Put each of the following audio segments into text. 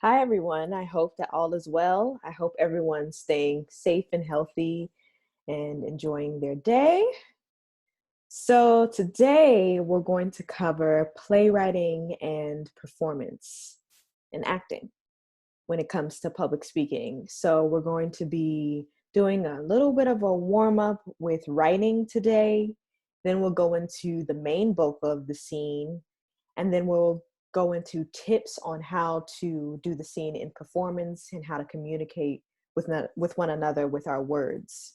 Hi, everyone. I hope that all is well. I hope everyone's staying safe and healthy and enjoying their day. So, today we're going to cover playwriting and performance and acting when it comes to public speaking. So, we're going to be doing a little bit of a warm up with writing today. Then we'll go into the main bulk of the scene, and then we'll go into tips on how to do the scene in performance and how to communicate with one another with our words.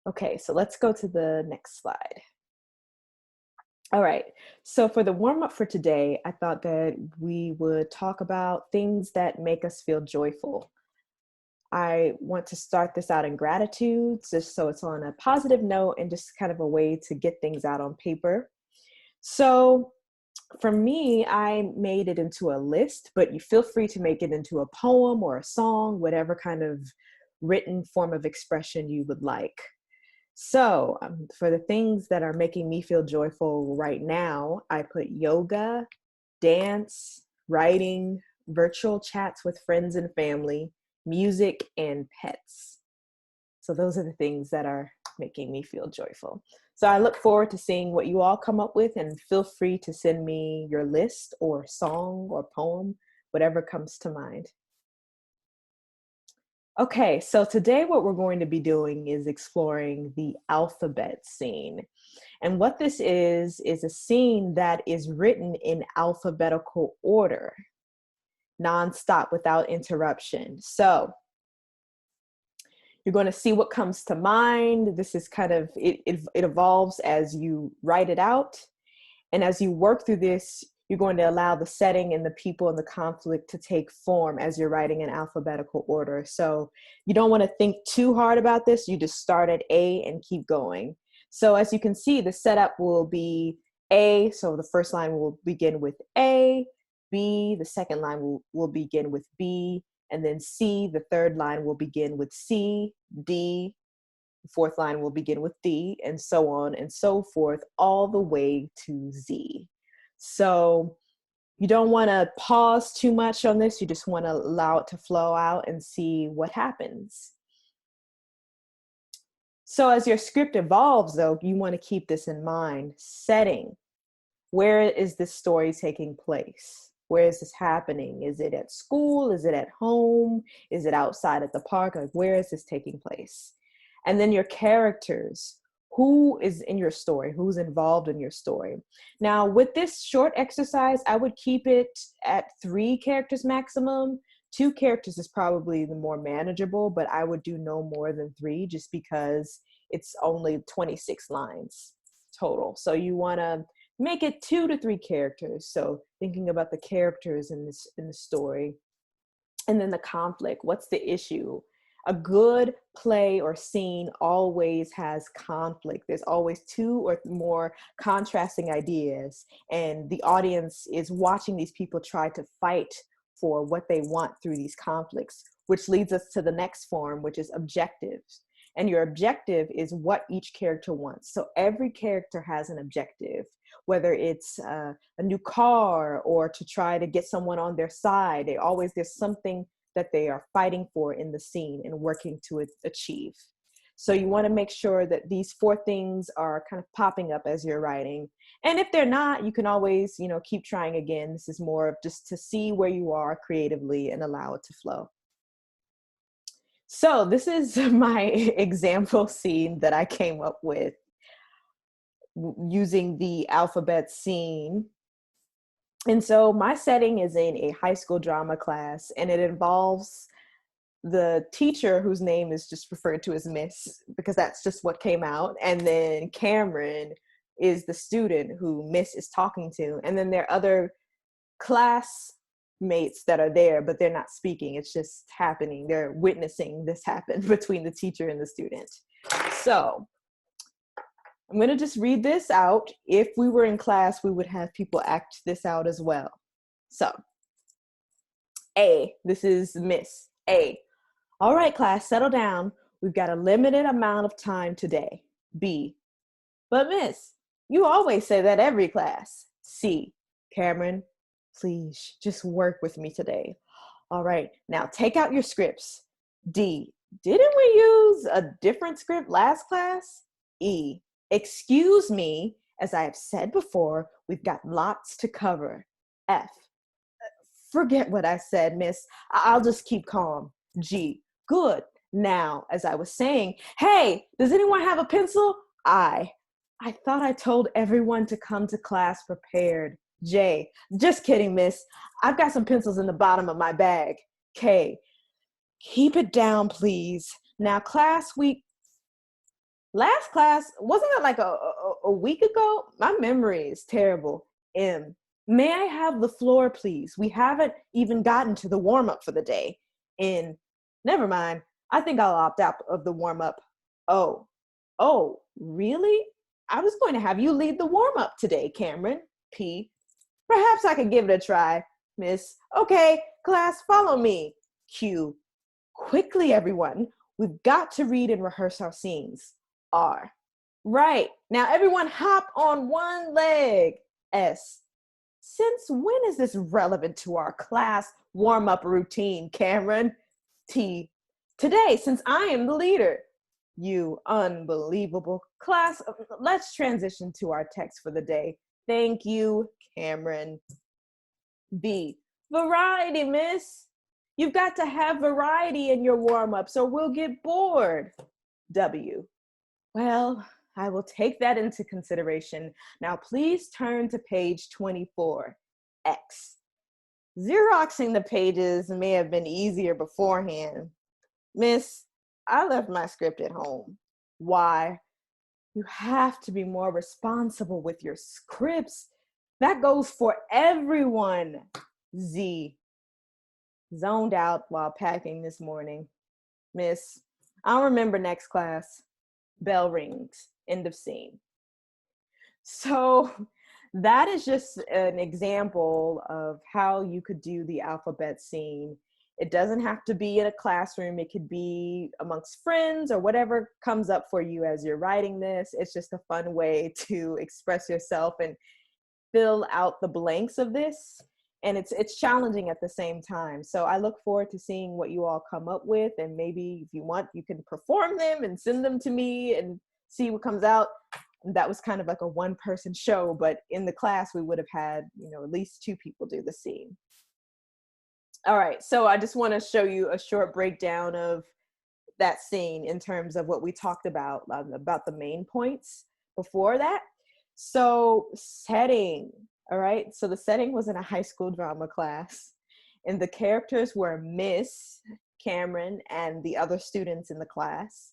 Okay, so let's go to the next slide. All right, so for the warm up for today, I thought that we would talk about things that make us feel joyful. I want to start this out in gratitude, just so it's on a positive note and just kind of a way to get things out on paper. So for me, I made it into a list, but you feel free to make it into a poem or a song, whatever kind of written form of expression you would like. So, for the things that are making me feel joyful right now, I put yoga, dance, writing, virtual chats with friends and family, music, and pets. So, those are the things that are making me feel joyful. So, I look forward to seeing what you all come up with, and feel free to send me your list or song or poem, whatever comes to mind. Okay, so today what we're going to be doing is exploring the alphabet scene. And what this is a scene that is written in alphabetical order, nonstop without interruption. So you're going to see what comes to mind. This is kind of, it evolves as you write it out. And as you work through this, you're going to allow the setting and the people and the conflict to take form as you're writing in alphabetical order. So you don't want to think too hard about this. You just start at A and keep going. So as you can see, the setup will be A. So the first line will begin with A, B, the second line will begin with B, and then C, the third line will begin with C, D, the fourth line will begin with D, and so on and so forth, all the way to Z. So you don't want to pause too much on this. You just want to allow it to flow out and see what happens. So as your script evolves, though, you want to keep this in mind. Setting. Where is this story taking place? Where is this happening? Is it at school? Is it at home? Is it outside at the park? Like, where is this taking place? And then your characters. Who is in your story? Who's involved in your story? Now, with this short exercise, I would keep it at 3 characters maximum. 2 characters is probably the more manageable, but I would do no more than 3 just because it's only 26 lines total. So you want to make it 2 to 3 characters. So thinking about the characters in the story, and then the conflict. What's the issue? A good play or scene always has conflict. There's always 2 or more contrasting ideas, and the audience is watching these people try to fight for what they want through these conflicts, which leads us to the next form, which is objectives. And your objective is what each character wants. So every character has an objective, whether it's a new car or to try to get someone on their side. There's something that they are fighting for in the scene and working to achieve. So you want to make sure that these 4 things are kind of popping up as you're writing. And if they're not, you can always, keep trying again. This is more of just to see where you are creatively and allow it to flow. So this is my example scene that I came up with using the alphabet scene. And so my setting is in a high school drama class, and it involves the teacher, whose name is just referred to as Miss, because that's just what came out. And then Cameron is the student who Miss is talking to. And then there are other classmates that are there, but they're not speaking. It's just happening. They're witnessing this happen between the teacher and the student. So I'm going to just read this out. If we were in class, we would have people act this out as well. So, A, this is Miss A. All right, class, settle down. We've got a limited amount of time today. B, but Miss, you always say that every class. C, Cameron, please just work with me today. All right, now take out your scripts. D, didn't we use a different script last class? E, excuse me, as I have said before, we've got lots to cover. F, forget what I said, miss. I'll just keep calm. G, good. Now, as I was saying, hey, does anyone have a pencil? I thought I told everyone to come to class prepared. J, just kidding, miss. I've got some pencils in the bottom of my bag. K, keep it down, please. Now, last class, wasn't it like a week ago? My memory is terrible. M, may I have the floor, please? We haven't even gotten to the warm up for the day. N, never mind. I think I'll opt out of the warm up. Oh, really? I was going to have you lead the warm up today, Cameron. P, perhaps I could give it a try, miss. Okay, class, follow me. Q, quickly, everyone. We've got to read and rehearse our scenes. R, right. Now, everyone hop on one leg. S, since when is this relevant to our class warm-up routine, Cameron? T, today, since I am the leader. You unbelievable. Class, let's transition to our text for the day. Thank you, Cameron. B, variety, miss. You've got to have variety in your warm-ups or we'll get bored. W, well, I will take that into consideration. Now, please turn to page 24. X, Xeroxing the pages may have been easier beforehand. Miss, I left my script at home. Y, you have to be more responsible with your scripts. That goes for everyone. Z, zoned out while packing this morning. Miss, I'll remember next class. Bell rings. End of scene. So that is just an example of how you could do the alphabet scene. It doesn't have to be in a classroom. It could be amongst friends or whatever comes up for you as you're writing this. It's just a fun way to express yourself and fill out the blanks of this. And it's challenging at the same time. So I look forward to seeing what you all come up with. And maybe if you want, you can perform them and send them to me and see what comes out. That was kind of like a one-person show, but in the class we would have had, at least 2 people do the scene. All right, so I just want to show you a short breakdown of that scene in terms of what we talked about the main points before that. So setting, all right, so the setting was in a high school drama class, and the characters were Miss Cameron and the other students in the class.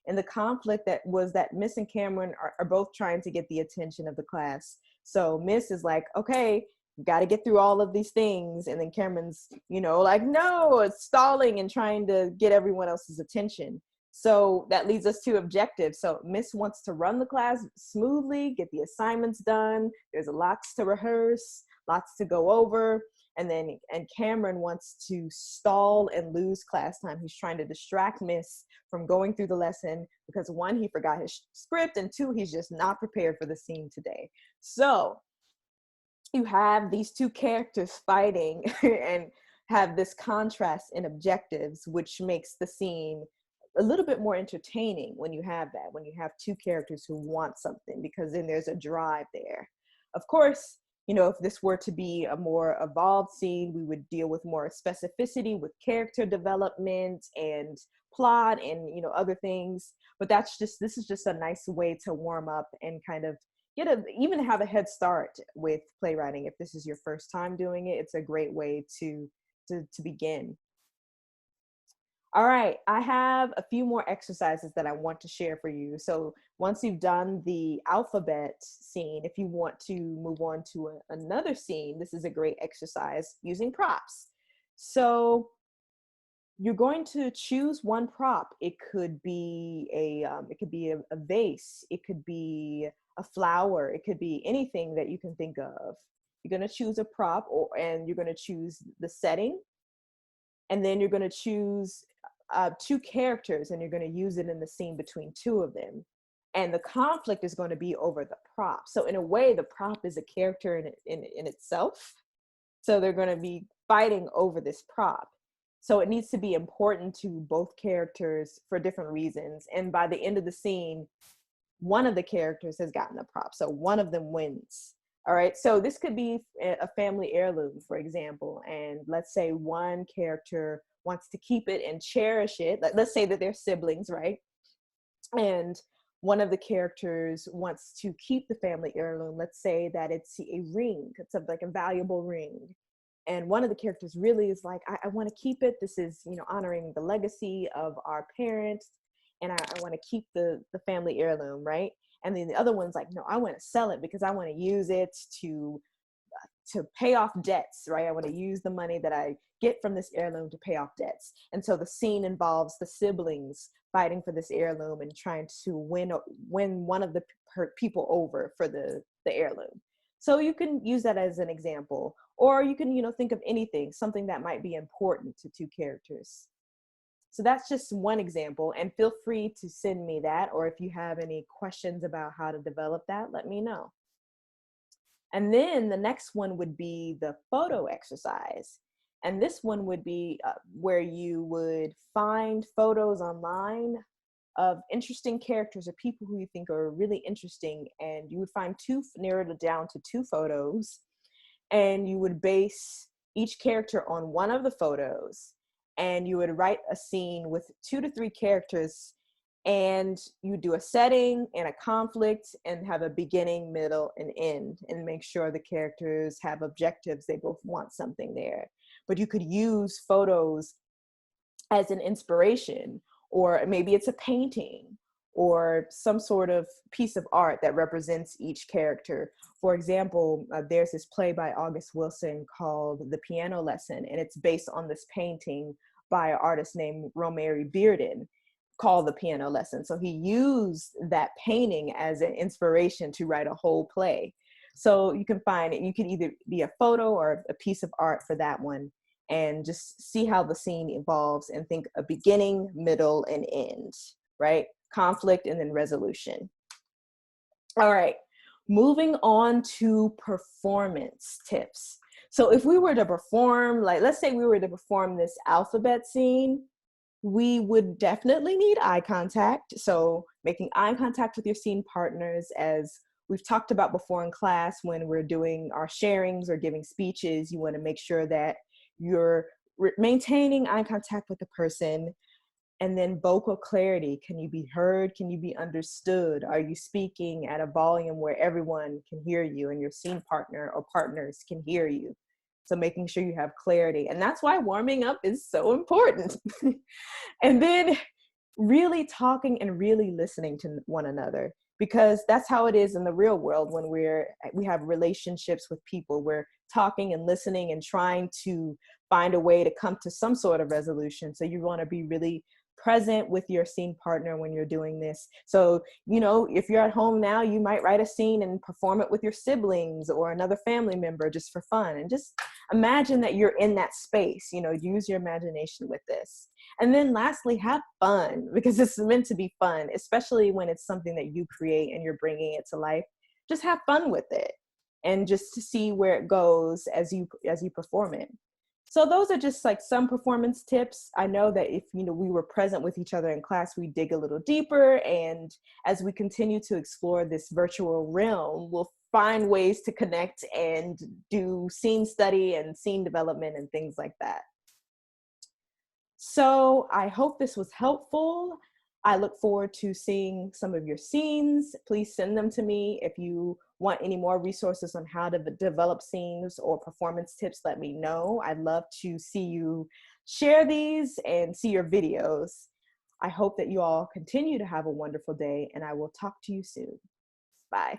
And the conflict that was that Miss and Cameron are both trying to get the attention of the class. So Miss is like, okay, got to get through all of these things. And then Cameron's, like, no, it's stalling and trying to get everyone else's attention. So that leads us to objectives. So Miss wants to run the class smoothly, get the assignments done. There's lots to rehearse, lots to go over. And Cameron wants to stall and lose class time. He's trying to distract Miss from going through the lesson because 1, he forgot his script, and 2, he's just not prepared for the scene today. So you have these 2 characters fighting and have this contrast in objectives, which makes the scene a little bit more entertaining when you have that, when you have 2 characters who want something, because then there's a drive there. Of course, if this were to be a more evolved scene, we would deal with more specificity with character development and plot and, other things. But this is just a nice way to warm up and kind of even have a head start with playwriting. If this is your first time doing it, it's a great way to begin. All right, I have a few more exercises that I want to share for you. So once you've done the alphabet scene, if you want to move on to another scene, this is a great exercise using props. So you're going to choose one prop. It could be a vase. It could be a flower. It could be anything that you can think of. You're going to choose a prop, and you're going to choose the setting. And then you're going to choose 2 characters, and you're going to use it in the scene between 2 of them. And the conflict is going to be over the prop. So in a way, the prop is a character in itself. So they're going to be fighting over this prop. So it needs to be important to both characters for different reasons. And by the end of the scene, one of the characters has gotten a prop. So one of them wins. All right. So this could be a family heirloom, for example. And let's say one character wants to keep it and cherish it. Let's say that they're siblings, right? And one of the characters wants to keep the family heirloom. Let's say that it's a ring. It's like a valuable ring. And one of the characters really is like, I want to keep it. This is, honoring the legacy of our parents. And I want to keep the family heirloom, right? And then the other one's like, no, I want to sell it because I want to use it to pay off debts, right? I want to use the money that I get from this heirloom to pay off debts. And so the scene involves the siblings fighting for this heirloom and trying to win one of the people over for the heirloom. So you can use that as an example, or you can, think of anything, something that might be important to two characters. So that's just one example, and feel free to send me that, or if you have any questions about how to develop that, let me know. And then the next one would be the photo exercise. And this one would be where you would find photos online of interesting characters or people who you think are really interesting. And you would find narrowed it down to 2 photos. And you would base each character on one of the photos. And you would write a scene with 2 to 3 characters, and you do a setting and a conflict and have a beginning, middle, and end, and make sure the characters have objectives. They both want something there. But you could use photos as an inspiration, or maybe it's a painting or some sort of piece of art that represents each character. For example, there's this play by August Wilson called The Piano Lesson, and it's based on this painting by an artist named Romary Bearden called The Piano Lesson. So he used that painting as an inspiration to write a whole play. So you can find it, you can either be a photo or a piece of art for that one, and just see how the scene evolves and think a beginning, middle, and end, right? Conflict and then resolution. All right, moving on to performance tips. So if we were to perform, let's say we were to perform this alphabet scene, we would definitely need eye contact. So making eye contact with your scene partners, as we've talked about before in class, when we're doing our sharings or giving speeches, you want to make sure that you're maintaining eye contact with the person. And then vocal clarity. Can you be heard? Can you be understood? Are you speaking at a volume where everyone can hear you and your scene partner or partners can hear you? So making sure you have clarity. And that's why warming up is so important. And then really talking and really listening to one another, because that's how it is in the real world. When we have relationships with people, we're talking and listening and trying to find a way to come to some sort of resolution. So you want to be really present with your scene partner when you're doing this. So, if you're at home now, you might write a scene and perform it with your siblings or another family member just for fun. And just imagine that you're in that space, use your imagination with this. And then lastly, have fun, because it's meant to be fun, especially when it's something that you create and you're bringing it to life. Just have fun with it and just to see where it goes as you perform it. So those are just like some performance tips. I know that if we were present with each other in class, we dig a little deeper. And as we continue to explore this virtual realm, we'll find ways to connect and do scene study and scene development and things like that. So I hope this was helpful. I look forward to seeing some of your scenes. Please send them to me. If you want any more resources on how to develop scenes or performance tips, let me know. I'd love to see you share these and see your videos. I hope that you all continue to have a wonderful day, and I will talk to you soon. Bye.